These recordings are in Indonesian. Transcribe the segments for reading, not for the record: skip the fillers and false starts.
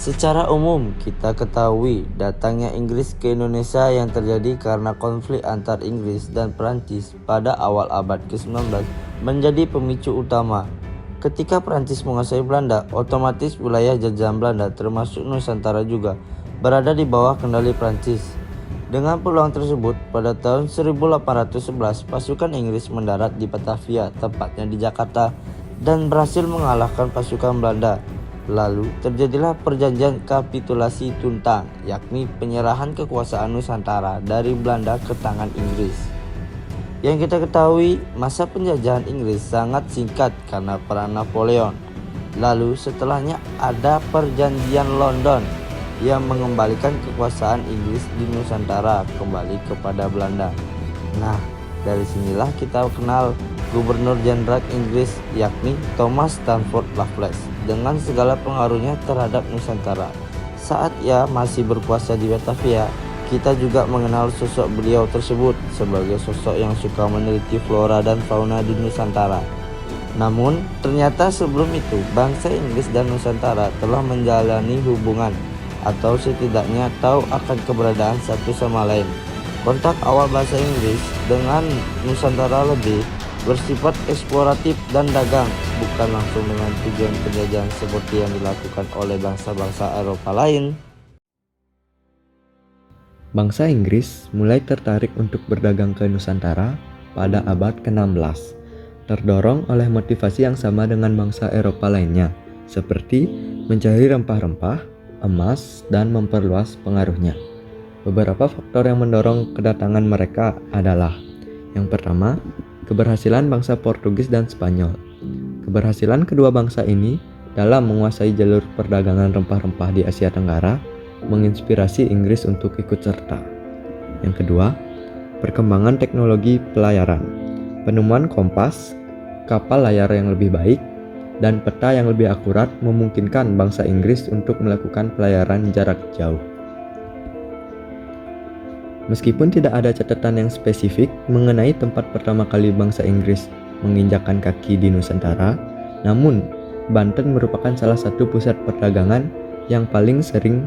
Secara umum, kita ketahui datangnya Inggris ke Indonesia yang terjadi karena konflik antar Inggris dan Perancis pada awal abad ke-19 menjadi pemicu utama. Ketika Perancis menguasai Belanda, otomatis wilayah jajahan Belanda termasuk Nusantara juga berada di bawah kendali Perancis. Dengan peluang tersebut, pada tahun 1811 pasukan Inggris mendarat di Batavia, tepatnya di Jakarta, dan berhasil mengalahkan pasukan Belanda. Lalu terjadilah perjanjian kapitulasi Tuntang, yakni penyerahan kekuasaan Nusantara dari Belanda ke tangan Inggris. Yang kita ketahui, masa penjajahan Inggris sangat singkat karena perang Napoleon. Lalu setelahnya ada perjanjian London yang mengembalikan kekuasaan Inggris di Nusantara kembali kepada Belanda. Nah, dari sinilah kita kenal Gubernur Jenderal Inggris yakni Thomas Stamford Raffles dengan segala pengaruhnya terhadap Nusantara. Saat ia masih berkuasa di Batavia, kita juga mengenal sosok beliau tersebut sebagai sosok yang suka meneliti flora dan fauna di Nusantara. Namun, ternyata sebelum itu bangsa Inggris dan Nusantara telah menjalani hubungan atau setidaknya tahu akan keberadaan satu sama lain. Kontak awal bahasa Inggris dengan Nusantara lebih bersifat eksploratif dan dagang, bukan langsung dengan tujuan penjajahan seperti yang dilakukan oleh bangsa-bangsa Eropa lain. Bangsa Inggris mulai tertarik untuk berdagang ke Nusantara pada abad ke-16, terdorong oleh motivasi yang sama dengan bangsa Eropa lainnya, seperti mencari rempah-rempah, emas, dan memperluas pengaruhnya. Beberapa faktor yang mendorong kedatangan mereka adalah: yang pertama, keberhasilan bangsa Portugis dan Spanyol. Keberhasilan kedua bangsa ini dalam menguasai jalur perdagangan rempah-rempah di Asia Tenggara menginspirasi Inggris untuk ikut serta. Yang kedua, perkembangan teknologi pelayaran. Penemuan kompas, kapal layar yang lebih baik, dan peta yang lebih akurat memungkinkan bangsa Inggris untuk melakukan pelayaran jarak jauh. Meskipun tidak ada catatan yang spesifik mengenai tempat pertama kali bangsa Inggris menginjakkan kaki di Nusantara, namun Banten merupakan salah satu pusat perdagangan yang paling sering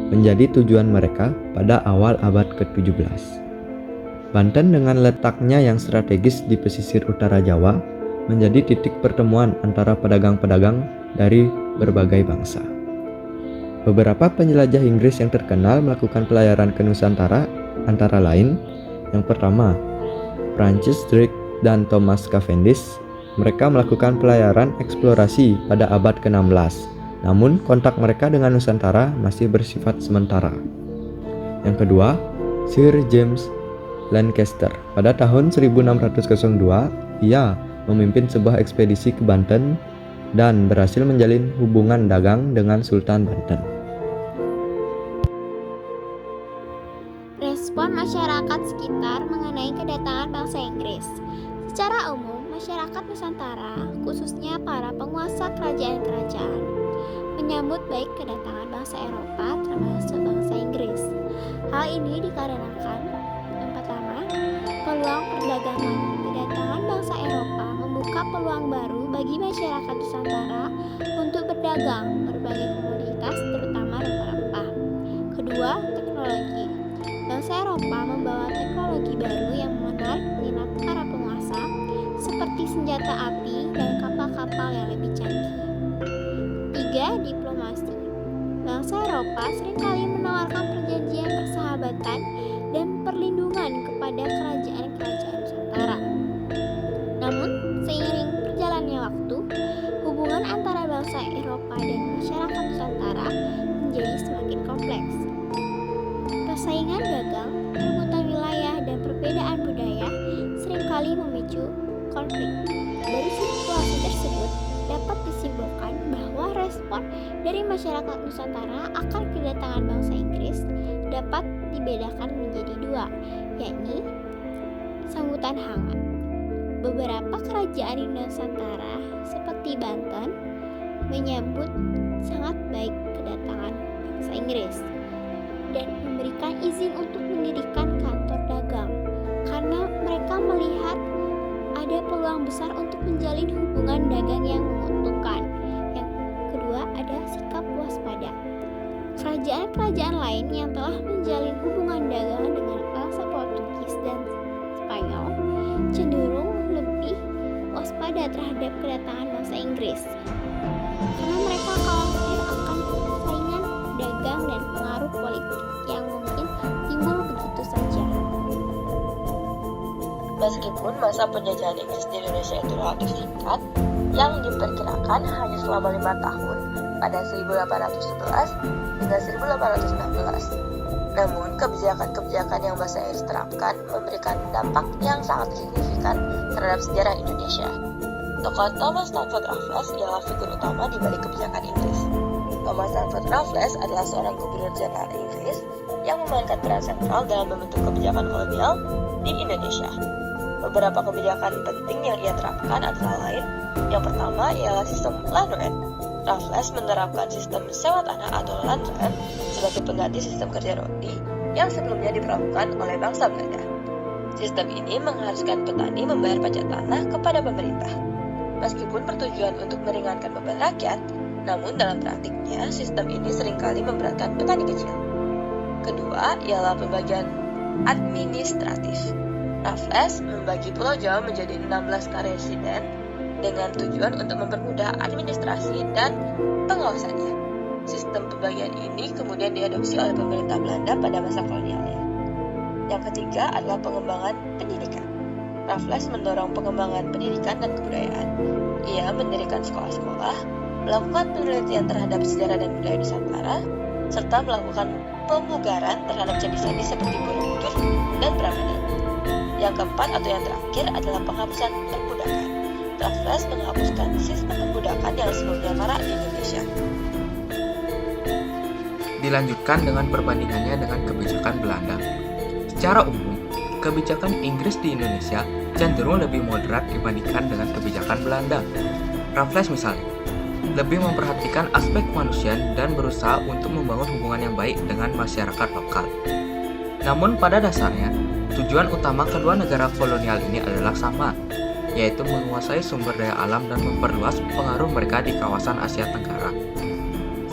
menjadi tujuan mereka pada awal abad ke-17. Banten dengan letaknya yang strategis di pesisir utara Jawa menjadi titik pertemuan antara pedagang-pedagang dari berbagai bangsa. Beberapa penjelajah Inggris yang terkenal melakukan pelayaran ke Nusantara antara lain: yang pertama, Francis Drake dan Thomas Cavendish. Mereka melakukan pelayaran eksplorasi pada abad ke-16, namun kontak mereka dengan Nusantara masih bersifat sementara. Yang kedua, Sir James Lancaster. Pada tahun 1602, ia memimpin sebuah ekspedisi ke Banten dan berhasil menjalin hubungan dagang dengan Sultan Banten. Respon masyarakat sekitar mengenai kedatangan bangsa Inggris. Secara umum, masyarakat Nusantara, khususnya para penguasa kerajaan-kerajaan, menyambut baik kedatangan bangsa Eropa termasuk bangsa Inggris. Hal ini dikarenakan: yang pertama, peluang perdagangan. Kedatangan bangsa Eropa membuka peluang baru bagi masyarakat Nusantara untuk berdagang berbagai komoditas, terutama rempah-rempah. Kedua, teknologi. Bangsa Eropa membawa teknologi baru yang menarik minat para penguasa, seperti senjata api dan kapal-kapal yang lebih canggih. Tiga, diplomasi. Bangsa Eropa seringkali menawarkan perjanjian persahabatan dan perlindungan kepada kerajaan-kerajaan Nusantara. Namun, seiring berjalannya waktu, hubungan antara bangsa Eropa dan masyarakat Nusantara menjadi semakin kompleks. Persaingan dagang, perebutan wilayah, dan perbedaan budaya seringkali memicu konflik. Dari situasi tersebut dapat disimpulkan bahwa respon dari masyarakat Nusantara akan kedatangan bangsa Inggris dapat dibedakan menjadi dua, yakni sambutan hangat. Beberapa kerajaan di Nusantara seperti Banten menyambut sangat baik kedatangan bangsa Inggris dan memberikan izin untuk mendirikan kantor dagang karena mereka melihat ada peluang besar untuk menjalin hubungan dagang yang menguntungkan. Yang kedua, ada sikap waspada. berbeda. Kerajaan-kerajaan lain yang telah menjalin hubungan dagang dengan bangsa Portugis dan Spanyol cenderung lebih waspada terhadap kedatangan bangsa Inggris, karena mereka khawatir akan saingan dagang dan pengaruh politik yang mungkin timbul begitu saja. Meskipun masa penjajahan Inggris di Indonesia itu relatif singkat, yang diperkirakan hanya selama 5 tahun pada 1811 hingga 1816. Namun, kebijakan-kebijakan yang bahasa Inggris terapkan memberikan dampak yang sangat signifikan terhadap sejarah Indonesia. Tokoh Thomas Stamford Raffles ialah figur utama di balik kebijakan Inggris. Thomas Stamford Raffles adalah seorang gubernur jenderal Inggris yang memainkan peran sentral dalam membentuk kebijakan kolonial di Indonesia. Beberapa kebijakan penting yang ia terapkan antara lain, yang pertama ialah sistem land rent. Raffles menerapkan sistem sewa tanah atau land rent sebagai pengganti sistem kerja rodi yang sebelumnya diberlakukan oleh bangsa Belanda. Sistem ini mengharuskan petani membayar pajak tanah kepada pemerintah. Meskipun bertujuan untuk meringankan beban rakyat, namun dalam praktiknya sistem ini seringkali memberatkan petani kecil. Kedua ialah pembagian administratif. Raffles membagi Pulau Jawa menjadi 16 residen dengan tujuan untuk mempermudah administrasi dan pengawasannya. Sistem pembagian ini kemudian diadopsi oleh pemerintah Belanda pada masa kolonialnya. Yang ketiga adalah pengembangan pendidikan. Raffles mendorong pengembangan pendidikan dan kebudayaan. Ia mendirikan sekolah-sekolah, melakukan penelitian terhadap sejarah dan budaya Nusantara, serta melakukan pemugaran terhadap candi-candi seperti Borobudur dan Prambanan. Yang keempat atau yang terakhir adalah penghapusan perbudakan. Raffles menghapuskan sistem perbudakan yang sebelumnya marak di Indonesia. Dilanjutkan dengan perbandingannya dengan kebijakan Belanda. Secara umum, kebijakan Inggris di Indonesia cenderung lebih moderat dibandingkan dengan kebijakan Belanda. Raffles misalnya, lebih memperhatikan aspek kemanusiaan dan berusaha untuk membangun hubungan yang baik dengan masyarakat lokal. Namun pada dasarnya, tujuan utama kedua negara kolonial ini adalah sama, yaitu menguasai sumber daya alam dan memperluas pengaruh mereka di kawasan Asia Tenggara.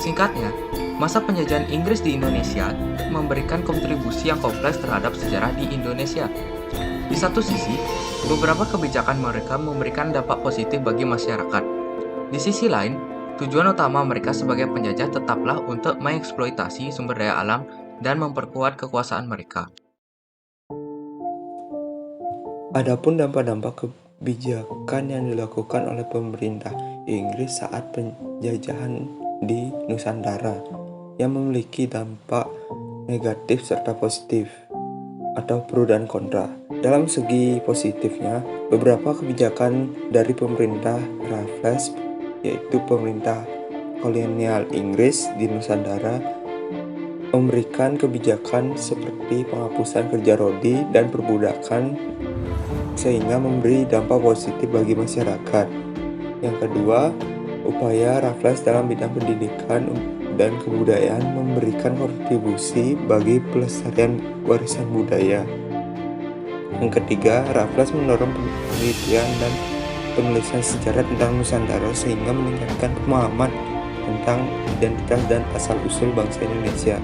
Singkatnya, masa penjajahan Inggris di Indonesia memberikan kontribusi yang kompleks terhadap sejarah di Indonesia. Di satu sisi, beberapa kebijakan mereka memberikan dampak positif bagi masyarakat. Di sisi lain, tujuan utama mereka sebagai penjajah tetaplah untuk mengeksploitasi sumber daya alam dan memperkuat kekuasaan mereka. Adapun dampak-dampak kebijakan yang dilakukan oleh pemerintah Inggris saat penjajahan di Nusantara yang memiliki dampak negatif serta positif atau pro dan kontra. Dalam segi positifnya, beberapa kebijakan dari pemerintah Raffles, yaitu pemerintah kolonial Inggris di Nusantara, memberikan kebijakan seperti penghapusan kerja rodi dan perbudakan sehingga memberi dampak positif bagi masyarakat. Yang kedua, upaya Raffles dalam bidang pendidikan dan kebudayaan memberikan kontribusi bagi pelestarian warisan budaya. Yang ketiga, Raffles mendorong penelitian dan penulisan sejarah tentang Nusantara sehingga meningkatkan pemahaman tentang identitas dan asal-usul bangsa Indonesia.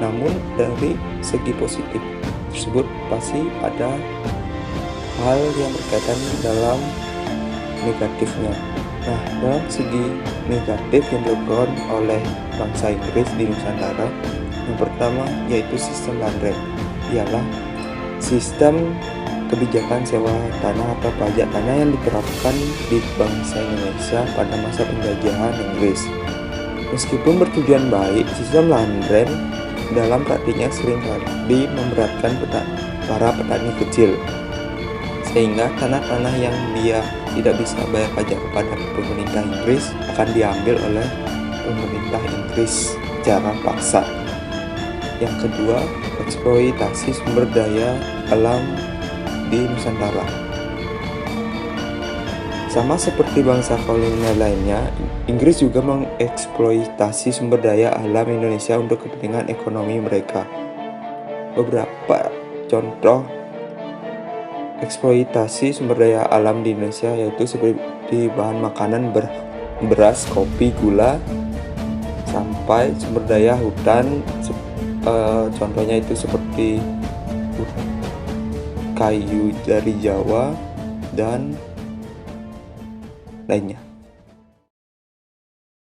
Namun dari segi positif tersebut pasti ada hal yang berkaitan dalam negatifnya. Nah, dalam segi negatif yang dilakukan oleh bangsa Inggris di Nusantara, yang pertama yaitu sistem land rent, ialah sistem kebijakan sewa tanah atau pajak tanah yang diterapkan di bangsa Indonesia pada masa penjajahan Inggris. Meskipun bertujuan baik, sistem land rent dalam praktiknya seringkali memberatkan para petani kecil, sehingga tanah-tanah yang dia tidak bisa bayar pajak kepada pemerintah Inggris akan diambil oleh pemerintah Inggris secara paksa. Yang kedua, eksploitasi sumber daya alam di Nusantara. Sama seperti bangsa kolonial lainnya, Inggris juga mengeksploitasi sumber daya alam Indonesia untuk kepentingan ekonomi mereka. Beberapa contoh eksploitasi sumber daya alam di Indonesia yaitu seperti bahan makanan beras, kopi, gula, sampai sumber daya hutan, contohnya itu seperti kayu dari Jawa dan lainnya.